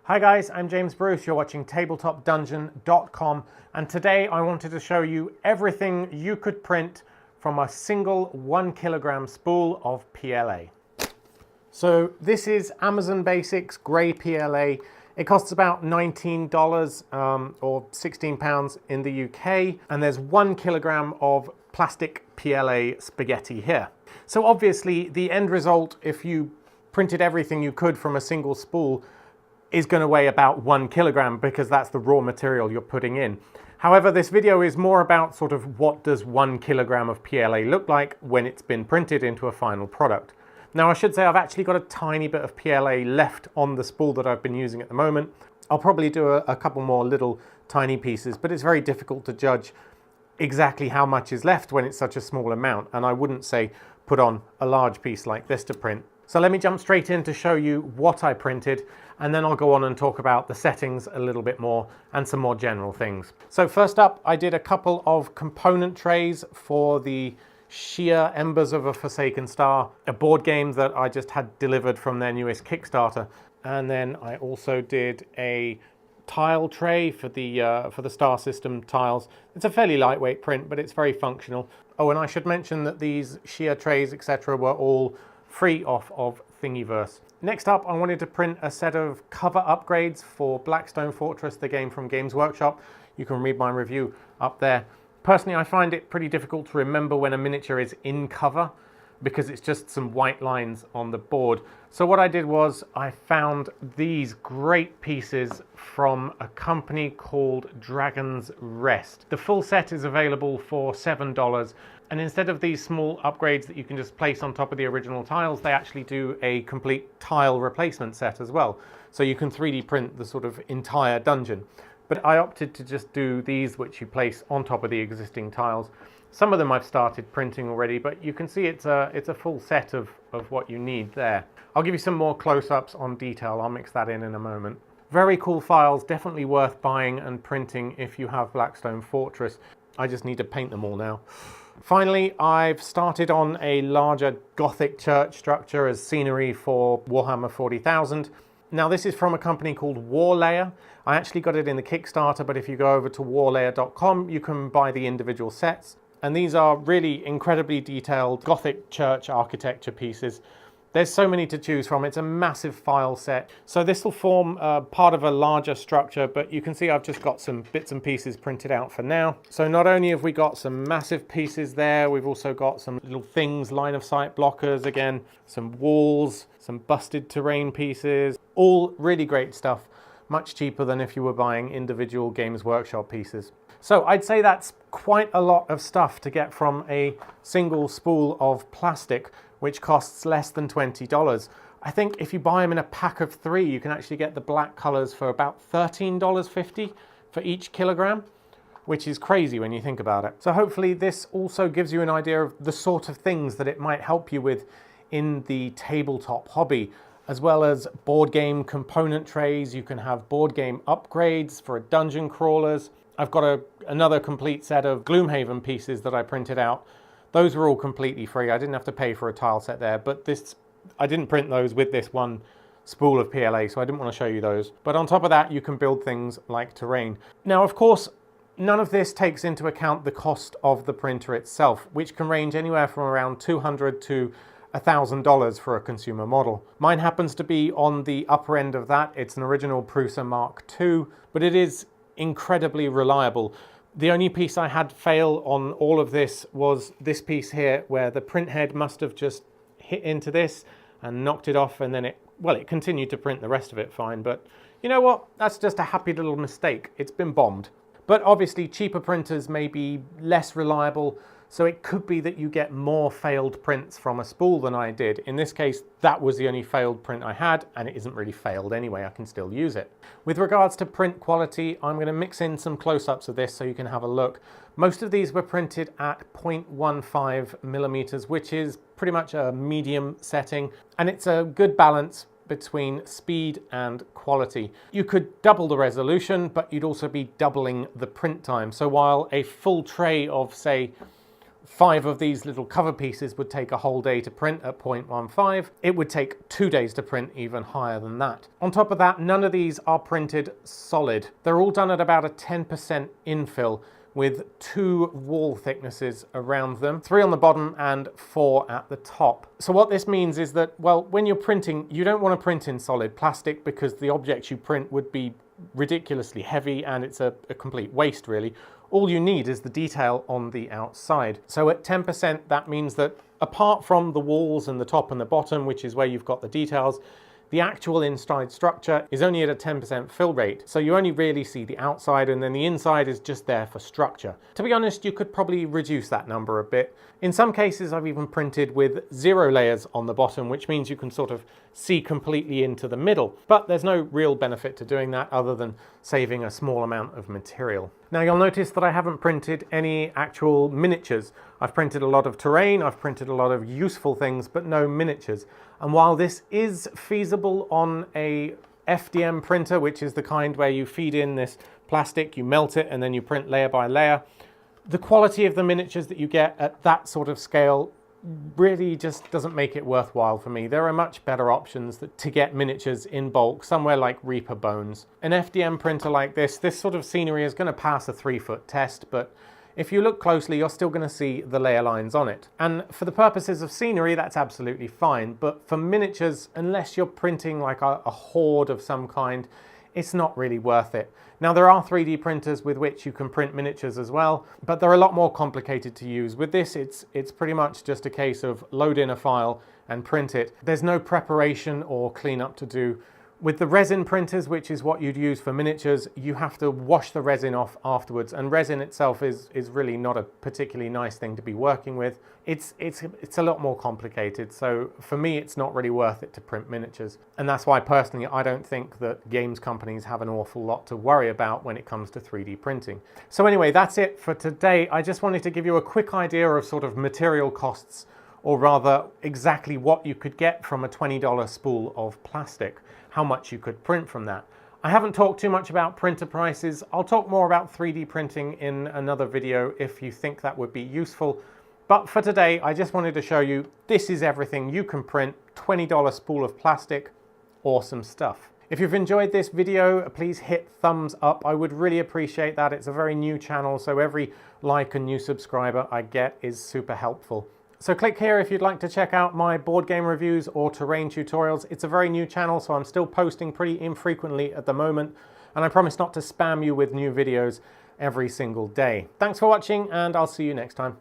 Hi guys, I'm James Bruce, you're watching TabletopDungeon.com, and today I wanted to show you everything you could print from a single 1 kilogram spool of PLA. So this is Amazon Basics Grey PLA. It costs about $19 or £16 in the UK, and there's 1 kilogram of plastic PLA spaghetti here. So obviously the end result, if you printed everything you could from a single spool, is going to weigh about 1 kilogram because that's the raw material you're putting in. However, this video is more about sort of what does 1 kilogram of PLA look like when it's been printed into a final product. Now I should say I've actually got a tiny bit of PLA left on the spool that I've been using at the moment. I'll probably do a couple more little tiny pieces, but it's very difficult to judge exactly how much is left when it's such a small amount, and I wouldn't say put on a large piece like this to print. So let me jump straight in to show you what I printed, and then I'll go on and talk about the settings a little bit more and some more general things. So first up, I did a couple of component trays for the Sheer Embers of a Forsaken Star, a board game that I just had delivered from their newest Kickstarter. And then I also did a tile tray for the Star System tiles. It's a fairly lightweight print, but it's very functional. Oh, and I should mention that these sheer trays, etc., were all free off of Thingiverse. Next up, I wanted to print a set of cover upgrades for Blackstone Fortress, the game from Games Workshop. You can read my review up there. Personally, I find it pretty difficult to remember when a miniature is in cover because it's just some white lines on the board. So what I did was I found these great pieces from a company called Dragon's Rest. The full set is available for $7, and instead of these small upgrades that you can just place on top of the original tiles, they actually do a complete tile replacement set as well. So you can 3D print the sort of entire dungeon. But I opted to just do these, which you place on top of the existing tiles. Some of them I've started printing already, but you can see it's a full set of what you need there. I'll give you some more close-ups on detail. I'll mix that in a moment. Very cool files, definitely worth buying and printing if you have Blackstone Fortress. I just need to paint them all now. Finally, I've started on a larger Gothic church structure as scenery for Warhammer 40,000. Now this is from a company called Warlayer. I actually got it in the Kickstarter, but if you go over to warlayer.com, you can buy the individual sets. And these are really incredibly detailed Gothic church architecture pieces. There's so many to choose from. It's a massive file set. So this will form part of a larger structure, but you can see I've just got some bits and pieces printed out for now. So not only have we got some massive pieces there, we've also got some little things, line of sight blockers again, some walls, some busted terrain pieces, all really great stuff, much cheaper than if you were buying individual Games Workshop pieces. So I'd say that's quite a lot of stuff to get from a single spool of plastic, which costs less than $20. I think if you buy them in a pack of 3, you can actually get the black colors for about $13.50 for each kilogram, which is crazy when you think about it. So hopefully this also gives you an idea of the sort of things that it might help you with in the tabletop hobby, as well as board game component trays. You can have board game upgrades for dungeon crawlers. I've got another complete set of Gloomhaven pieces that I printed out. Those were all completely free. I didn't have to pay for a tile set there, but I didn't print those with this one spool of PLA, so I didn't want to show you those. But on top of that, you can build things like terrain. Now, of course, none of this takes into account the cost of the printer itself, which can range anywhere from around $200 to $1,000 for a consumer model. Mine happens to be on the upper end of that. It's an original Prusa Mark II, but it is incredibly reliable. The only piece I had fail on all of this was this piece here, where the print head must have just hit into this and knocked it off, and then it continued to print the rest of it fine. But you know what? That's just a happy little mistake. It's been bombed. But obviously cheaper printers may be less reliable, so it could be that you get more failed prints from a spool than I did. In this case, that was the only failed print I had, and it isn't really failed anyway. I can still use it. With regards to print quality, I'm going to mix in some close-ups of this so you can have a look. Most of these were printed at 0.15 millimeters, which is pretty much a medium setting, and it's a good balance between speed and quality. You could double the resolution, but you'd also be doubling the print time. So while a full tray of, say, 5 of these little cover pieces would take a whole day to print at 0.15. It would take 2 days to print even higher than that. On top of that, none of these are printed solid. They're all done at about a 10% infill with 2 wall thicknesses around them, 3 on the bottom and 4 at the top. So what this means is that, well, when you're printing, you don't want to print in solid plastic because the objects you print would be ridiculously heavy and it's a complete waste, really. All you need is the detail on the outside. So at 10%, that means that apart from the walls and the top and the bottom, which is where you've got the details, the actual inside structure is only at a 10% fill rate. So you only really see the outside, and then the inside is just there for structure. To be honest, you could probably reduce that number a bit. In some cases, I've even printed with 0 layers on the bottom, which means you can sort of see completely into the middle. But there's no real benefit to doing that other than saving a small amount of material. Now you'll notice that I haven't printed any actual miniatures. I've printed a lot of terrain, I've printed a lot of useful things, but no miniatures. And while this is feasible on a FDM printer, which is the kind where you feed in this plastic, you melt it, and then you print layer by layer, the quality of the miniatures that you get at that sort of scale really just doesn't make it worthwhile for me. There are much better options to get miniatures in bulk, somewhere like Reaper Bones. An FDM printer like this sort of scenery is going to pass a 3-foot test, but if you look closely, you're still going to see the layer lines on it. And for the purposes of scenery, that's absolutely fine. But for miniatures, unless you're printing like a horde of some kind, it's not really worth it. Now, there are 3D printers with which you can print miniatures as well, but they're a lot more complicated to use. With this, it's pretty much just a case of load in a file and print it. There's no preparation or cleanup to do. With the resin printers, which is what you'd use for miniatures, you have to wash the resin off afterwards, and resin itself is really not a particularly nice thing to be working with. It's a lot more complicated, so for me it's not really worth it to print miniatures. And that's why personally I don't think that games companies have an awful lot to worry about when it comes to 3D printing. So anyway, that's it for today. I just wanted to give you a quick idea of sort of material costs, or rather exactly what you could get from a $20 spool of plastic, how much you could print from that. I haven't talked too much about printer prices. I'll talk more about 3D printing in another video if you think that would be useful. But for today, I just wanted to show you this is everything you can print, $20 spool of plastic, awesome stuff. If you've enjoyed this video, please hit thumbs up. I would really appreciate that. It's a very new channel, so every like and new subscriber I get is super helpful. So click here if you'd like to check out my board game reviews or terrain tutorials. It's a very new channel, so I'm still posting pretty infrequently at the moment, and I promise not to spam you with new videos every single day. Thanks for watching, and I'll see you next time.